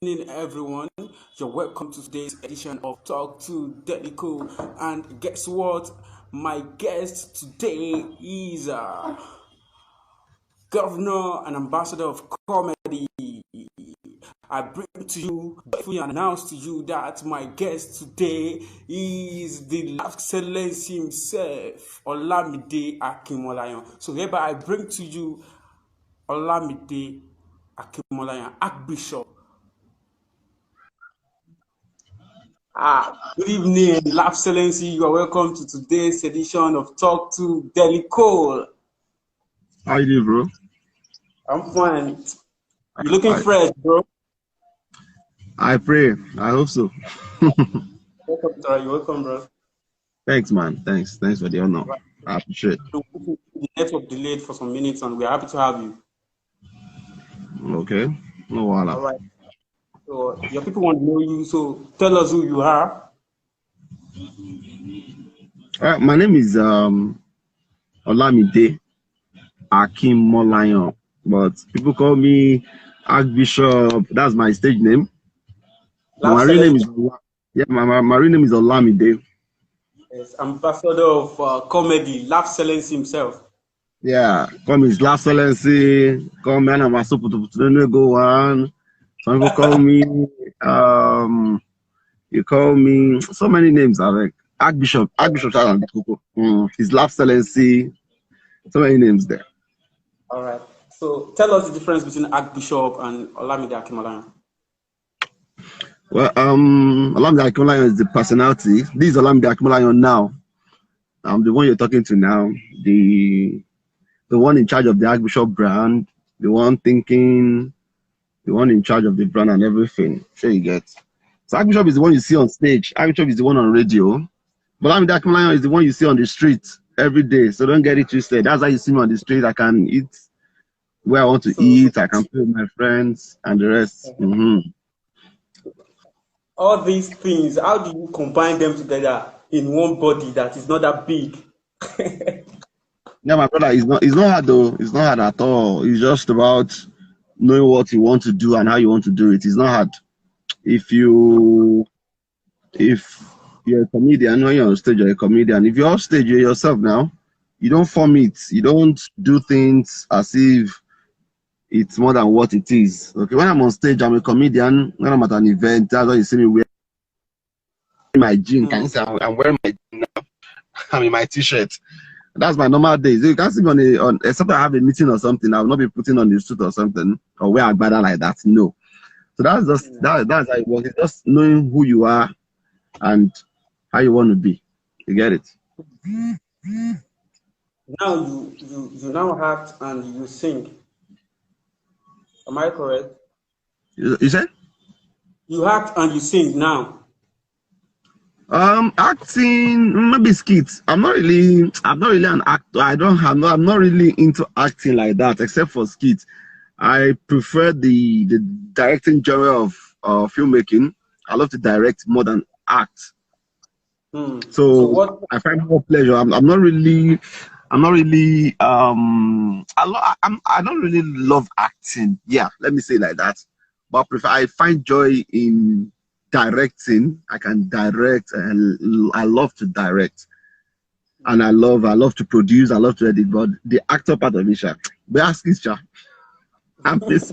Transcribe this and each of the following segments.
evening, everyone. You're welcome to today's edition of Talk2Delicole. And guess what? My guest today is Governor and Ambassador of Comedy. I bring to you, joyfully announce to you that my guest today is the Excellency himself, Olamide Akimolayan. So hereby I bring to you Olamide Akimolayan, Archbishop. Good evening, Excellency. You are welcome to today's edition of Talk2Delicole. How you doing, bro? I'm fine. You're looking fresh, bro. I pray. I hope so. Welcome, sir. You're welcome, bro. Thanks, man. Thanks for the honor. I appreciate it. The network delayed for some minutes, and we're happy to have you. Okay. No wahala. All right. So your people want to know you, so tell us who you are. All right. My name is Olamide Akimolayan, but people call me Archbishop. That's my stage name. My real name is my real name is Olamide. Yes, Ambassador of Comedy, Excellency himself. Yeah, call me His Excellency. Call me go one. Some people call me you call me so many names. I like Archbishop His Excellency. So many names there. All right. So tell us the difference between Archbishop and Olamide Akimolayan. Well, Olamide Akimolayan is the personality. This is Olamide Akimolayan now. The one you're talking to now, the one in charge of the Archbishop brand, the one thinking, the one in charge of the brand and everything. Sure you get. So Archbishop is the one you see on stage. Archbishop is the one on radio. But Olamide Akimolayan is the one you see on the street every day. So don't get it twisted. That's how you see me on the street. I can eat where I want to eat. I can play with my friends and the rest. All these things, how do you combine them together in one body that is not that big? Yeah, my brother, it's not hard though. It's not hard at all. It's just about knowing what you want to do and how you want to do it. It's not hard. If you're a comedian, when you're on stage, you're a comedian. If you're off stage, you're yourself now. You don't form it. You don't do things as if it's more than what it is. Okay, when I'm on stage, I'm a comedian. When I'm at an event, that's why you see me wearing my jeans. Can you say I'm wearing my jeans now? I'm in my t-shirt. That's my normal days. You can't see me on except I have a meeting or something. I will not be putting on the suit or something or wear a banner like that. No. So that's just that's how it works. It's just knowing who you are and how you want to be. You get it? Now you now act and you sing. Am I correct? You said? You act and you sing now. Acting, maybe skits. I'm not really an actor. I'm not really into acting like that, except for skits. I prefer the directing genre of filmmaking. I love to direct more than act. So I find more pleasure. I don't really love acting. Yeah, let me say it like that. But I find joy in directing. I can direct, and I love to direct, and I love to produce. I love to edit. But the actor part of it, we ask each other. I'm this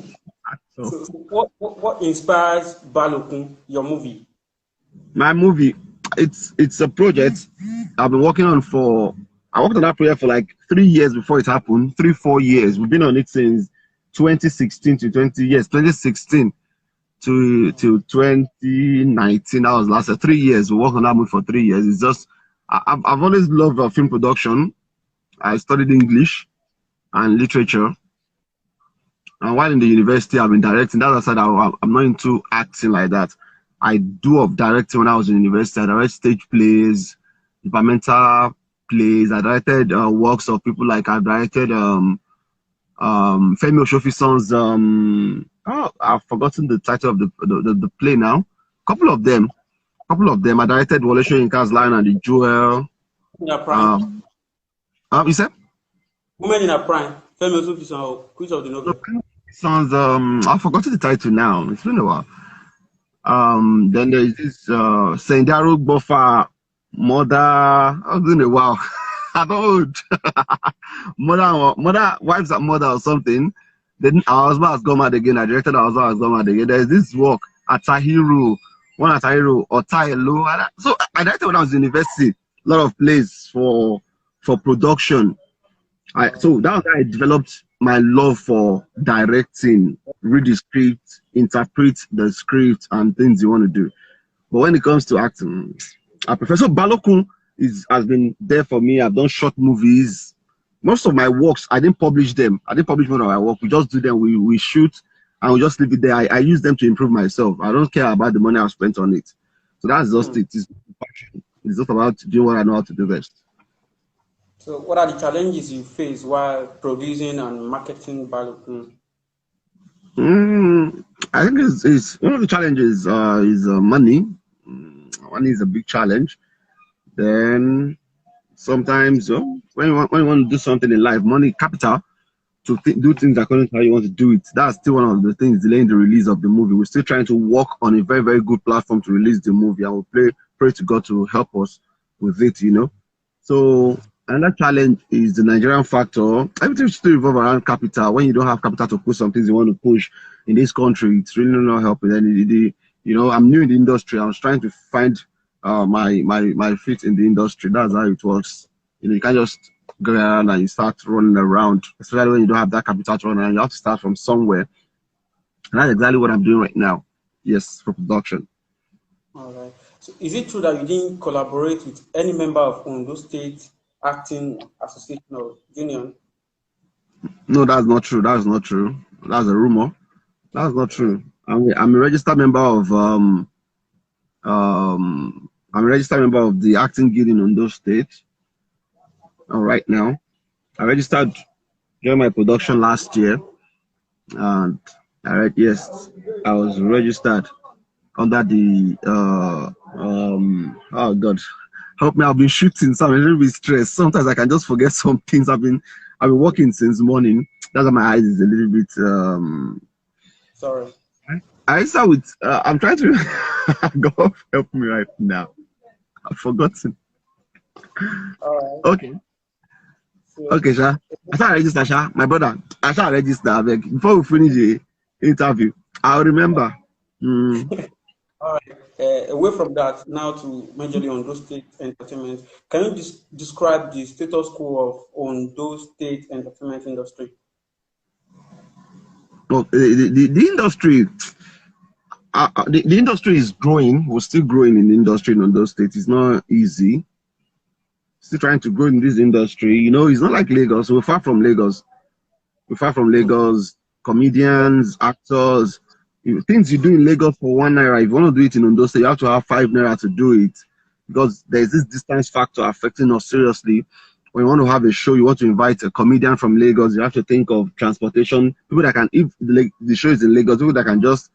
actor. So what inspires Balokun, your movie? My movie, it's a project I've been working on for. I worked on that project for like 3 years before it happened. 3-4 years. We've been on it since 2016 to 2016 to 2019. That was last year. 3 years. We worked on that movie for 3 years. It's just I've always loved film production. I studied English and literature. And while in the university, I've been directing. That's why I'm not into acting like that. I do of directing when I was in university. I directed stage plays, departmental plays. I directed works of people like I directed Femi Oshofison's I've forgotten the title of the play now. Couple of them. I directed Wole Soyinka's Lion and the Jewel. You said? Women in a Prime. Femi Oshofison, which of the novel? I've forgotten the title now. It's been a while. Then there is this Sendaro Buffer Mother. I was doing a wow. I don't mother wives and mother or something. Then our husband has gone mad again. I directed our husband has gone mad again. There's this work at Tahiru, one at Tahiru or Tahiru. So I directed when I was in university. A lot of plays for production. So that was how I developed my love for directing, read the script, interpret the script, and things you want to do. But when it comes to acting, I prefer. So Balokun has been there for me. I've done short movies. Most of my works, I didn't publish them. I didn't publish most of my work. We just do them. We shoot and we just leave it there. I use them to improve myself. I don't care about the money I've spent on it. So that's just it. It's just about doing what I know how to do best. So, what are the challenges you face while producing and marketing Balloon? I think it's one of the challenges is money. Money is a big challenge. Then sometimes when you want to do something in life, money, capital, to do things according to how you want to do it. That's still one of the things delaying the release of the movie. We're still trying to work on a very, very good platform to release the movie, and we'll pray to God to help us with it, So another challenge is the Nigerian factor. Everything still revolve around capital. When you don't have capital to push some things you want to push in this country, it's really not helping. And I'm new in the industry. I was trying to find my feet in the industry. That's how it works. You can't just go around and you start running around, especially when you don't have that capital to run around. You have to start from somewhere. And that's exactly what I'm doing right now. Yes, for production. All right. So, is it true that you didn't collaborate with any member of Ondo State Acting Association or Union? No, that's not true. That's not true. That's a rumor. That's not true. I'm a registered member of I'm a registered member of the Acting Guild in Ondo State. Right now, I registered during my production last year, and I was registered under the oh God, help me! I've been shooting, so I'm a little bit stressed. Sometimes I can just forget some things. I've been working since morning. That's why my eyes is a little bit Sorry. I start with I'm trying to God help me right now. I've forgotten. All right. Okay. Okay, Sha. I shall register, Sha. My brother, I shall register. Before we finish the interview, I'll remember. All right. Away from that, now to majorly Ondo State entertainment. Can you describe the status quo of Ondo State entertainment industry? Well, the industry, the industry is growing. We're still growing in the industry in Ondo State. It's not easy. Still trying to grow in this industry. It's not like Lagos. We're far from Lagos. Comedians, actors, things you do in Lagos for 1 naira. If you want to do it in Ondo State, you have to have 5 naira to do it, because there's this distance factor affecting us seriously. When you want to have a show, you want to invite a comedian from Lagos, you have to think of transportation. People that can, if the show is in Lagos, people that can just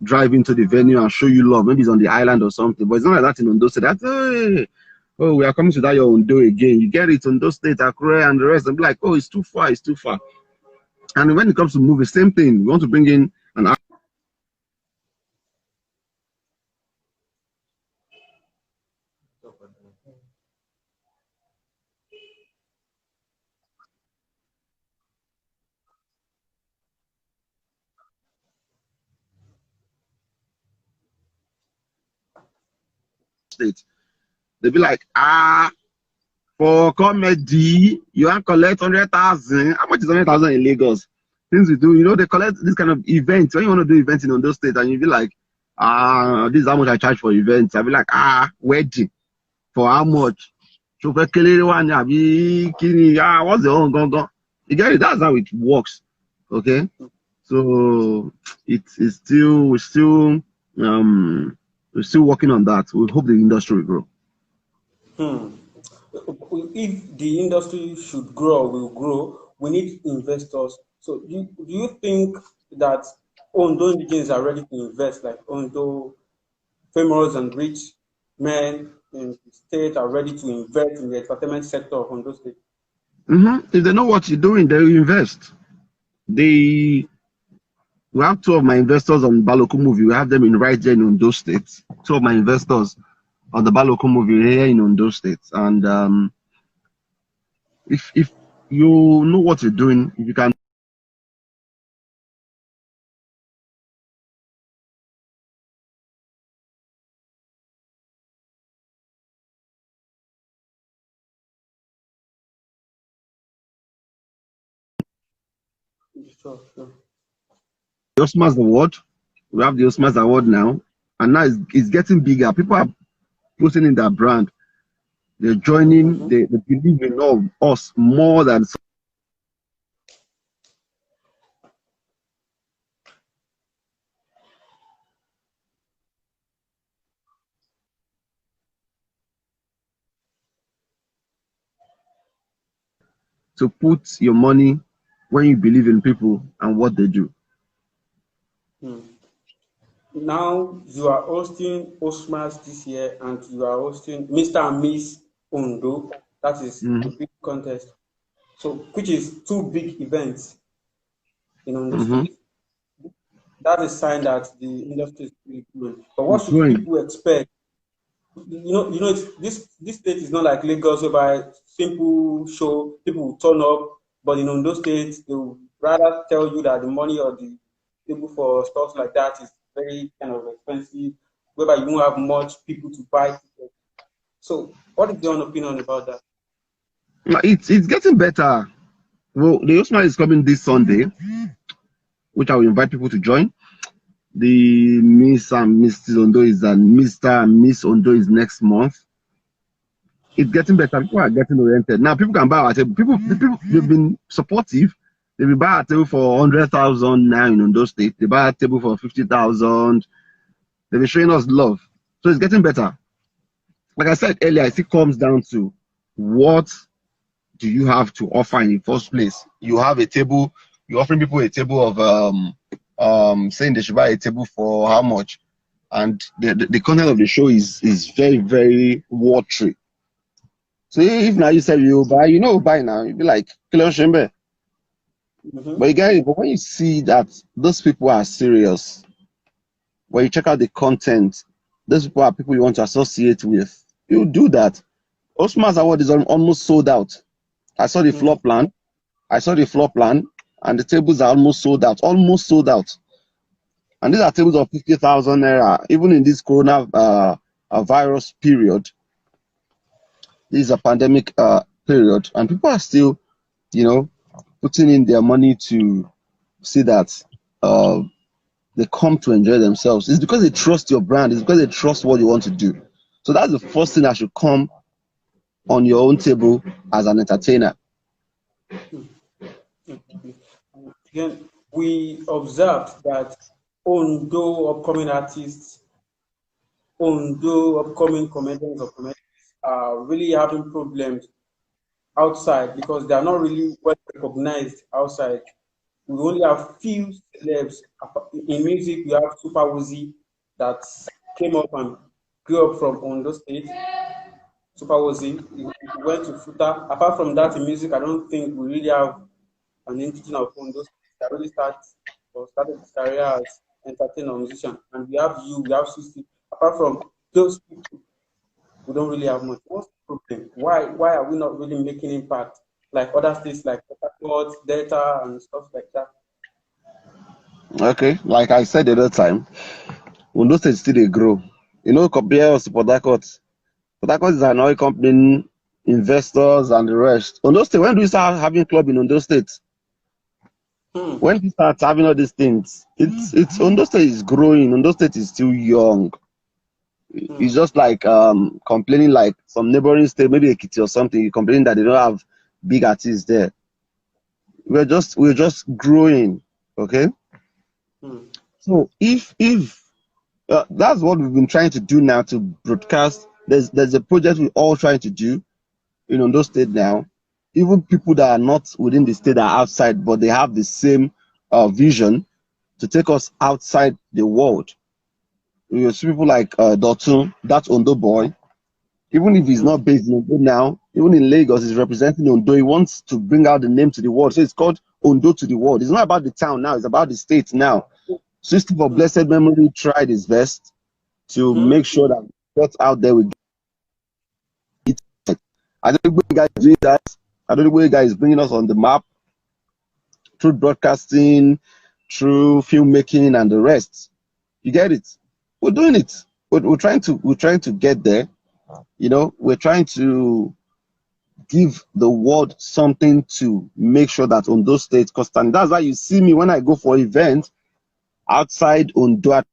drive into the venue and show you love. Maybe it's on the island or something, but it's not like that in Ondo State. That's, oh, we are coming to that your Ondo again. You get it, Ondo State, Akure, and the rest. They'll be like, oh, it's too far. And when it comes to movies, same thing. We want to bring in an state. They'll be like, for comedy, you want to collect 100,000. How much is 100,000 in Lagos? Things we do, they collect this kind of events. When you want to do events in Ondo State, and you be like, this is how much I charge for events. I'll be like, wedding. For how much? What's the own? You get it? That's how it works. Okay? So it's still we're still working on that. We hope the industry will grow. If the industry should grow, will grow, we need investors. So do you think that Ondo indigenes are ready to invest, like Ondo famous and rich men in the state are ready to invest in the entertainment sector of Ondo State? If they know what you're doing, they will invest. We have two of my investors on Baloku movie. We have them in right there in Ondo State. Two of my investors on the Baloku movie here in Ondo State. And if you know what you're doing, if you can Sure, sure. the Osmars Award, we have the Osmars Award now, and now it's getting bigger. People are putting in their brand. They're joining. They believe in us more than to put your money when you believe in people and what they do. Now you are hosting Osmars this year, and you are hosting Mr. and Miss Ondo. That is a big contest. So, which is two big events in Ondo State. That is a sign that the industry is really growing. But what It's should growing. people expect? This state is not like Lagos, whereby simple show people will turn up, but in Ondo State they will rather tell you that the money or the table for stuff like that is very kind of expensive, whereby you won't have much people to buy tickets. So, what is your opinion about that? It's getting better. Well, the Osmar is coming this Sunday, which I will invite people to join. The Miss and Mrs. Ondo is and Mr. and Miss Ondo is next month. It's getting better. People are getting oriented. Now people can buy our table. People they've been supportive. They will buy a table for 100,000 now in Ondo State. They buy a table for 50,000. They've been showing us love. So it's getting better. Like I said earlier, it still comes down to what do you have to offer in the first place. You have a table, you're offering people a table of saying they should buy a table for how much, and the content of the show is very, very watery. So if now you say you buy, buy now, you'd be like Kilo Shembe. But when you see that those people are serious, when you check out the content, those people are people you want to associate with, you do that. Osmar's Award is almost sold out. I saw the floor plan. And the tables are almost sold out. Almost sold out. And these are tables of 50,000 naira. Even in this corona virus period, this is a pandemic period, and people are still, putting in their money to see that they come to enjoy themselves. It's because they trust your brand. It's because they trust what you want to do. So that's the first thing that should come on your own table as an entertainer. Again, we observed that Ondo upcoming artists, Ondo upcoming comedians or comedians are really having problems outside because they are not really well recognized outside. We only have few celebs. In music, we have Super Woozy that came up and grew up from Ondo State. Super Woozy, he went to Futa. Apart from that, in music, I don't think we really have an entity of Ondo State that really started his career as entertainer musician. And we have you, we have Susi. Apart from those people, we don't really have much. What's the problem? Why are we not really making impact like other states like Port, Delta, and stuff like that? Okay, like I said the other time, Ondo State still they grow. Compare us to Port Harcourt. Port Harcourt is an oil company, investors, and the rest. Ondo State, when do we start having club in Ondo State? When we start having all these things, it's Ondo State is growing. Ondo State is still young. It's just like complaining like some neighboring state, maybe Ekiti or something, complaining that they don't have big artists there. We're just growing, okay? So if that's what we've been trying to do now to broadcast. There's a project we're all trying to do in Ondo State now. Even people that are not within the state are outside, but they have the same vision to take us outside the world. You see people like Dotun, that Ondo boy. Even if he's not based in Ondo now, even in Lagos, he's representing Ondo. He wants to bring out the name to the world. So it's called Ondo to the world. It's not about the town now, it's about the state now. System for Blessed Memory tried his best to make sure that what's out there we get it. I don't think you guys doing that. I don't think you guys bringing us on the map through broadcasting, through filmmaking, and the rest. You get it? We're doing it. We're trying to get there. You know, we're trying to give the world something to make sure that Ondo State constant. That's why you see me when I go for events outside Ondo.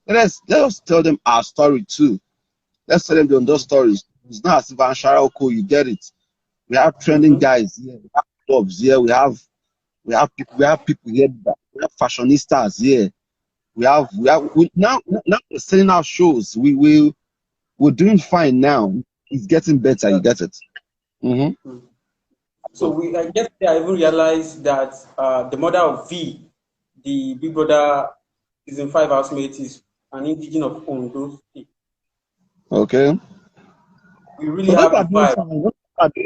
Let's tell them our story too. Let's tell them the Ondo stories. It's not as if I'm Sharoko, you get it. We have trending guys here, we have clubs here, we have people here, we have fashionistas here. Now we're selling our shows. We're doing fine now. It's getting better, you get it. So I guess I even realized that the mother of V, the Big Brother season 5 housemate, is an indigenous of Ondo State. Okay. We really have a vibe.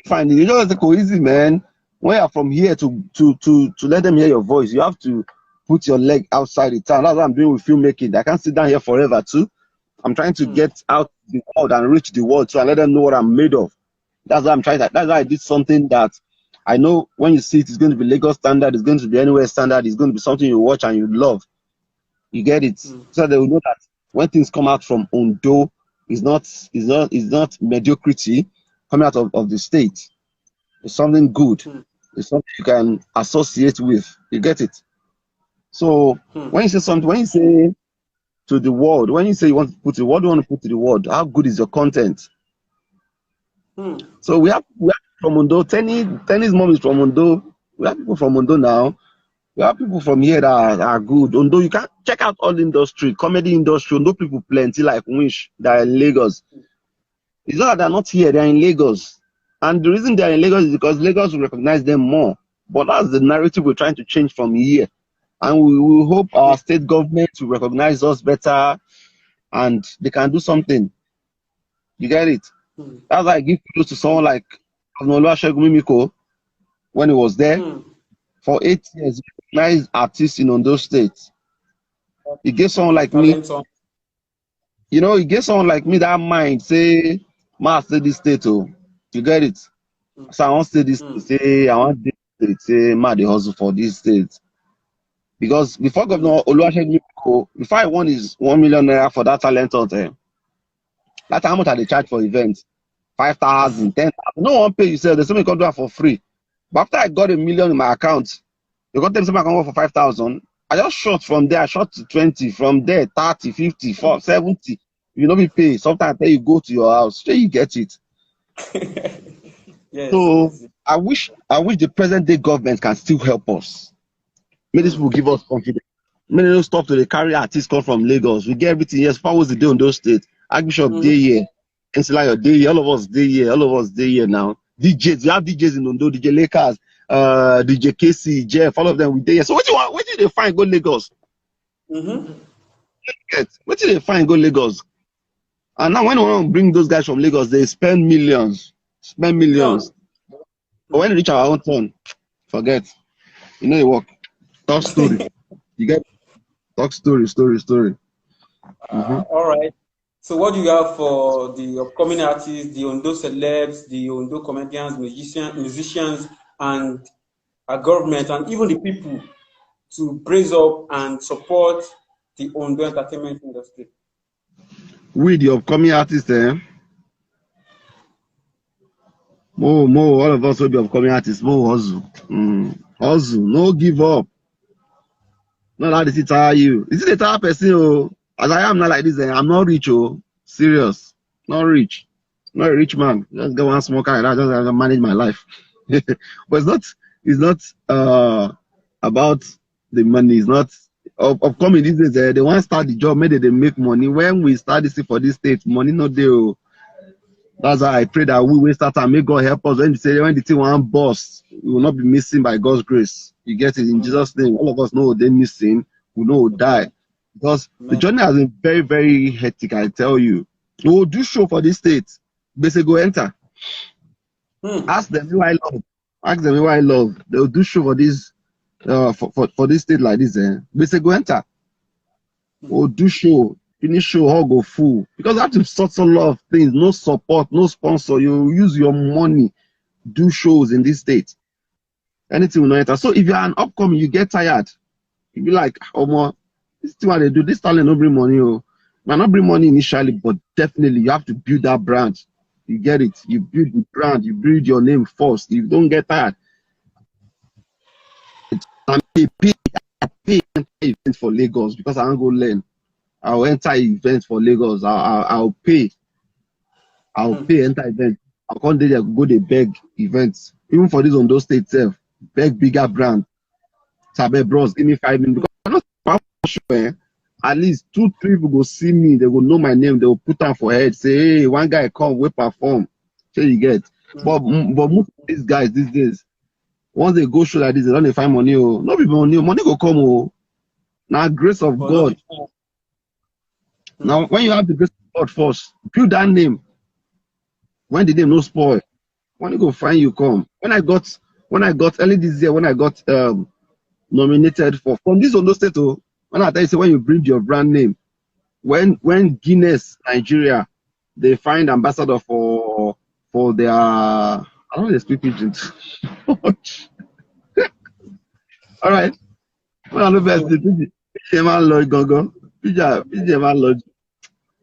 Fine. You know, it's easy, man. When you're from here to let them hear your voice, you have to put your leg outside the town. That's what I'm doing with filmmaking. I can't sit down here forever too. I'm trying to get out the world and reach the world too and let them know what I'm made of. That's why I'm trying that. That's why I did something that I know when you see it, it's going to be Lagos standard, it's going to be anywhere standard, it's going to be something you watch and you love. You get it? So they will know that when things come out from Ondo, it's not mediocrity coming out of the state. It's something good. It's something you can associate with. You get it? So when you say something, when you say to the world, when you say you want to put it, what do you want to put to the world? How good is your content? So we have from Ondo. Tenny's mom is from Ondo. We have people from Ondo now. We have people from here that are good. Ondo, you can check out all industry, comedy industry. Ondo people plenty like Wish that are in Lagos. It's not that they're not here, they're in Lagos. And the reason they're in Lagos is because Lagos will recognize them more. But that's the narrative we're trying to change from here. And we hope our state government will recognize us better and they can do something. You get it? That's why I give kudos to someone like Oluwasegun Mimiko when he was there. For 8 years, he recognized artists in Ondo State. He gave someone like me, you know, he gave someone like me that mind, say, ma, stay this state, oh. You get it? So I want to stay this state, say, I want this state, say, ma, they hustle for this state. Because before Governor Oluwasegun Mimiko, before I won his 1 million naira for that talent hunt, that's how much I they charge for events. 5,000, 10,000. No one pay you, say, there's something you can do it for free. But after I got 1 million in my account, they got them something I can work for 5,000. I just shot from there, I shot to 20, from there 30, 50, 40, 70. You know, be paid. Sometimes I tell you go to your house, so you get it. Yes, so yes. I wish the present day government can still help us. May this will give us confidence. May they don't stop to the carry artists come from Lagos. We get everything. Yes, what was the day on those states? Archbishop day here, Ensilayo day here, all of us day here, all of us day here now. DJs, we have DJs in Ondo, DJ Lakers, DJ KC, Jeff, all of them we day here. So what do you want? What did they find? Go Lagos. What did they find? Go Lagos. And now when we want to bring those guys from Lagos, they spend millions. But when they reach our own turn, forget. You know, you work. Talk story. You get talk story. All right. So what do you have for the upcoming artists, the Ondo celebs, the Ondo comedians, musicians, and our government, and even the people to brace up and support the Ondo entertainment industry? We, the upcoming artists, Mo, all of us will be upcoming artists. Mo, hustle. Hustle. No give up. Not that this tire you. Is it a tire person? Oh, as I am not like this, I'm not rich. Oh, serious. Not rich. Not a rich man. Just go one small car and I just manage my life. But it's not about the money. It's not upcoming these days. They want to start the job, maybe they make money. When we start this for this state, money not there. That's why I pray that we will start and may God help us when the thing one boss, we will not be missing by God's grace. You get it in Jesus' name. All of us know they're missing, we know we'll die. because the Man. journey has been very, very hectic. I tell you, we will do show for this state. Basically, go enter. Ask them who I love. Ask them who I love. They will do show for this, for this state like this. Basically, go enter. We'll do show. Finish show, all go full. Because I have to sort a lot of things. No support, no sponsor. You use your money, do shows in this state. Anything will not enter. So if you're an upcoming, you get tired. You be like, oh more, this is what they do. This talent don't bring money. Oh, might not bring money initially, but definitely you have to build that brand. You get it. You build the brand. You build your name first. You don't get tired. I pay events for Lagos because I don't go learn. I'll enter events for Lagos. I'll pay. I'll pay enter events. I'll come there go they beg events. Even for this on those states self, beg bigger brand. Sabe bros, give me 5 minutes. Because I'm not sure, at least 2-3 people go see me, they will know my name, they will put on for head, say, hey, one guy come, we perform. So you get. But most of these guys these days, once they go show like this, they don't find money. Oh. No people money go come. Oh. Now grace of God. Now when you have the grace of God first, build that name. When the name no spoil, when you go find you come. When I got early this year, when I got nominated from this Ondo state, oh, when I tell you say when you bring your brand name, when Guinness Nigeria, they find ambassador for their, I don't know they speak pidgin. All right. Well, I know best the pidgin man Lord Gogo. Pidgin man Lord.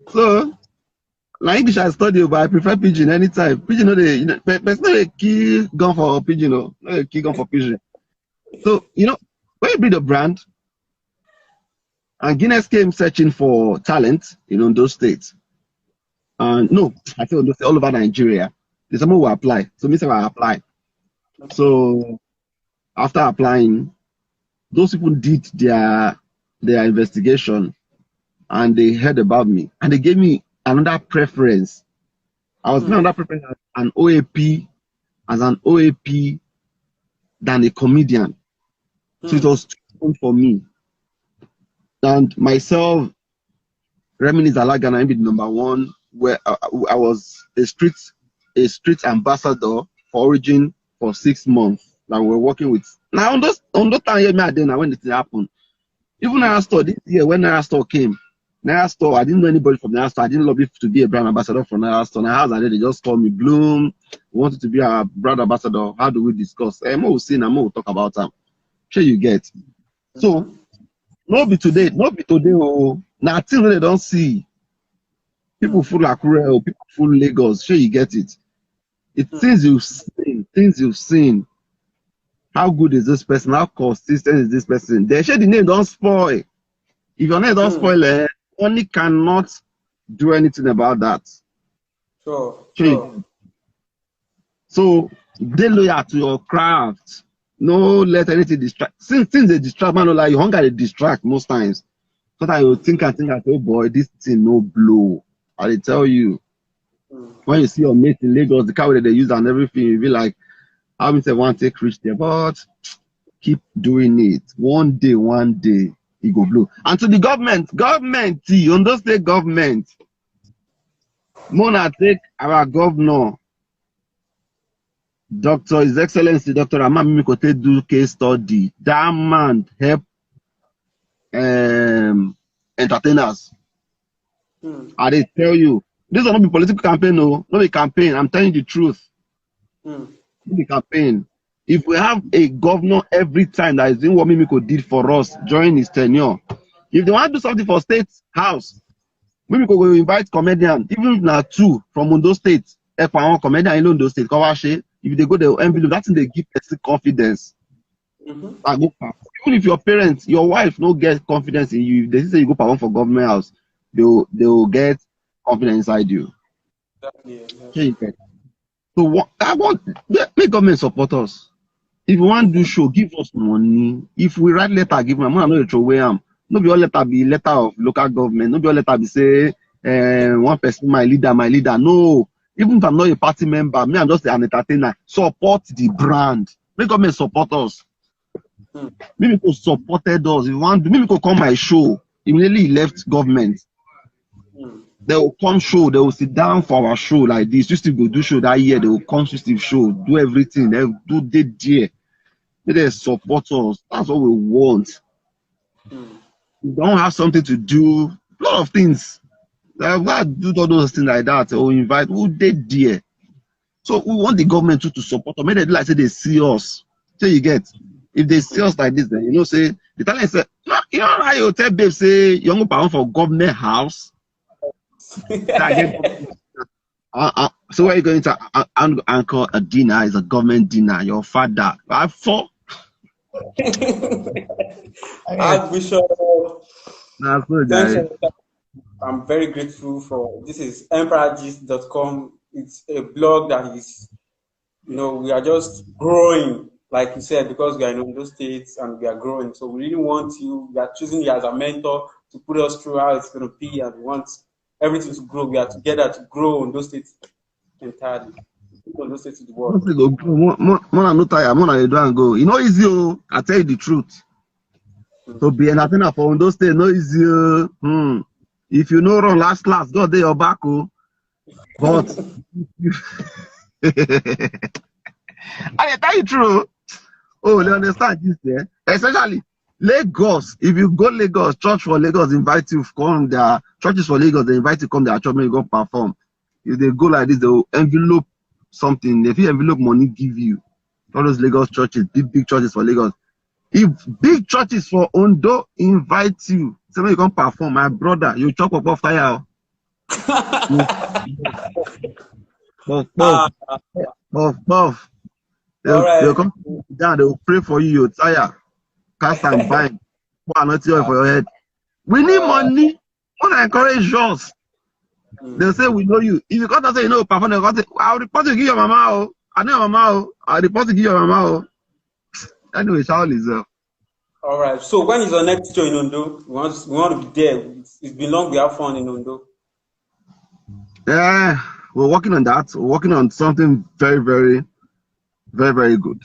So now English I study, but I prefer pidgin anytime. Pidgin no they, but it's not a key gun for pidgin, no, not a key gun for pidgin. So when you build a brand, and Guinness came searching for talent in Ondo State. No, I say Ondo State, all over Nigeria. There's someone who apply. So me say I apply. So after applying, those people did their investigation and they heard about me and they gave me another preference. I was given another preference as an OAP than a comedian. So it was too fun for me. And myself, Reminis Alagana, I be the #1, where I was a street ambassador for Origin for 6 months that we're working with. Now on those time when it happened, even Naira Store this year when Naira Store came, Naira Store, I didn't know anybody from Naira Store. I didn't lobby to be a brand ambassador for Naira Store. Now they just called me, Bloom, we wanted to be a brand ambassador. How do we discuss? We'll see and we'll talk about them. Sure you get. So not be today. Oh, now things they don't see. People full Akure or people full Lagos. Sure you get it. It's things you've seen. How good is this person? How consistent is this person? They share the name don't spoil. If your name don't spoil, money cannot do anything about that. Sure. So they loyal to your craft. No let anything distract. Since they distract, man, like your hunger they distract most times. Sometimes you think, oh boy, this thing no blow. I tell you. When you see your mate in Lagos, the car that they use and everything, you be like, I would say one take reach there, but keep doing it. One day, it go blow. And to the government, Ondo State government, Mona take our governor, His Excellency Dr. Amami Mikote do case study. That man help entertainers. I they tell you, this will not be political campaign, no, not a campaign. I'm telling you the truth. Not a campaign. If we have a governor every time that is doing what Mimiko did for us during his tenure, if they want to do something for State House, Mimiko will invite comedian, even if not 2 from Ondo State, comedian in Ondo State, if they go the envelope, that's when they give person confidence. Even if your parents, your wife no get confidence in you, if they say you go perform for government house, they will get confidence inside you. Exactly. So what I want, make government support us. If you want to do show, give us money. If we write letter, give them money. No throw away them. No be all letter be letter of local government. No be all letter be say one person my leader. No. Even if I'm not a party member, me I'm just an entertainer. Support the brand. Make government support us. Maybe people supported us. If you want, maybe people come my show. Immediately he left government, they will come show, they will sit down for our show like this. Just to go do show that year, they will come to show, do everything, they will do the dear. They support us. That's what we want. We don't have something to do, a lot of things. Why do all those things like that? Or invite who they dear. So we want the government to support us. Make they do like say they see us. So you get, if they see us like this, then you know, say the talent say, no, you know how you tell babe say you want to for government house. So where are you going to anchor a dinner? Is a government dinner. Your father, I for. Archbishop, Nah, so thanks. Jerry. I'm very grateful for this. Is emperorgist.com. It's a blog that is, we are just growing, like you said, because we are in Ondo states and we are growing. So we really want you. We are choosing you as a mentor to put us through how it's going to be, and we want everything to grow. We are together to grow Ondo states entirely. Ondo states to the world. More no tire, more than you do and go. You know easy, oh. I tell you the truth. To be an antenna for Ondo State, no easy. If you know run last, God they your back, oh. But I tell you true. Oh, they understand this there. Especially Lagos. If you go Lagos, church for Lagos invite you come there. Churches for Lagos, they invite you come there, church, you go perform. If they go like this, they will envelope something. If you envelope money, give you. All those Lagos churches, big churches for Lagos. If big churches for Ondo invite you, say when you come perform, my brother, you chop up fire. Buff. They'll come down, they'll pray for you, you'll tire, cast and bind, pour anointing oil for your head. We need money. Want to encourage us. They'll say we know you. If you come and say you know perform, they'll say, I'll report to give your mama. Oh. I know your mama. Oh. I'll report to give your mama. Oh. Anyway, shall listen. All right. So when is your next show in Ondo? We want to be there. It's been long. We have fun in Ondo. Yeah, we're working on that. We're working on something very, very, very, very good.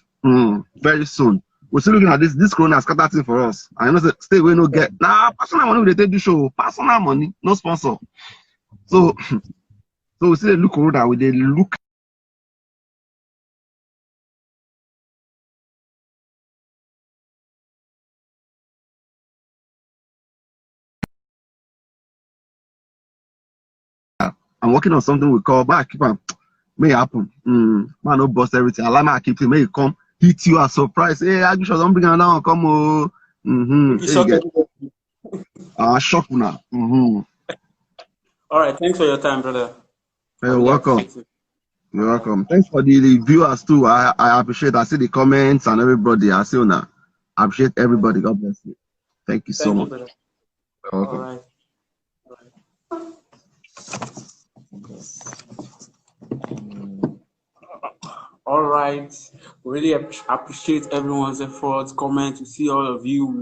Very soon. We're still looking at this corona scatter thing for us. I know stay away, no get. Nah, personal money they take the show. Personal money, no sponsor. So we still look corona. We they look. I'm working on something we call back. Keep on. May happen. Man, no bust everything. Allow me keep it. May it come hit you as surprise. Hey, I just don't bring another one. Come on. Shock now. All right. Thanks for your time, brother. You're welcome. You're welcome. Thanks for the viewers too. I appreciate. I see the comments and everybody. I see now. I appreciate everybody. God bless you. Thank you so much. Brother. You're welcome. All right. All right. Really appreciate everyone's efforts, comments. To see all of you.